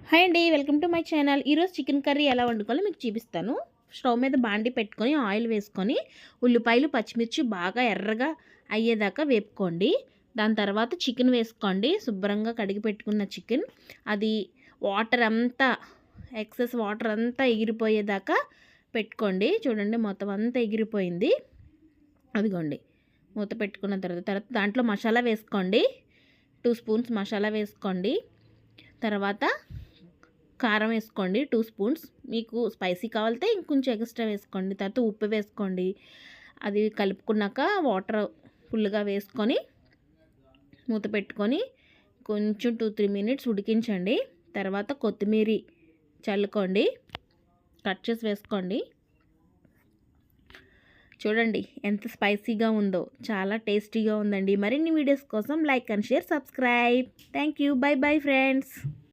Hi అండి, welcome to my channel. ఈరోజు chicken curry ఎలా వండుకోవాలో మీకు చూపిస్తాను. స్టవ్ మీద బాండి పెట్టుకొని ఆయిల్ వేసుకొని ఉల్లిపాయలు పచ్చిమిర్చి బాగా ఎర్రగా అయ్యేదాకా వేపుకోండి. దాని తర్వాత చికెన్ వేసుకోండి. శుభ్రంగా కడిగి పెట్టుకున్న చికెన్ అది వాటర్ అంతా ఎక్సెస్ వాటర్ అంతా ఎగిరిపోయేదాకా పెట్టుకోండి. చూడండి, మొత్తం అంతా ఎగిరిపోయింది. అదిగోండి, మూత పెట్టుకున్న తర్వాత దాంట్లో మసాలా వేసుకోండి. 2 స్పూన్స్ మసాలా వేసుకోండి. తర్వాత కారం వేసుకోండి 2 స్పూన్స్. మీకు స్పైసీ కావాలితే ఇంకొంచెం ఎక్స్ట్రా వేసుకోండి. తర్వాత ఉప్పు వేసుకోండి. అది కలుపుకున్నాక వాటర్ ఫుల్గా వేసుకొని మూత పెట్టుకొని కొంచెం 2-3 మినిట్స్ ఉడికించండి. తర్వాత కొత్తిమీర చల్లుకోండి, కట్ చేసి వేసుకోండి. చూడండి ఎంత స్పైసీగా ఉందో, చాలా టేస్టీగా ఉందండి. మరిన్ని వీడియోస్ కోసం like and share, subscribe. Thank you. By bye friends.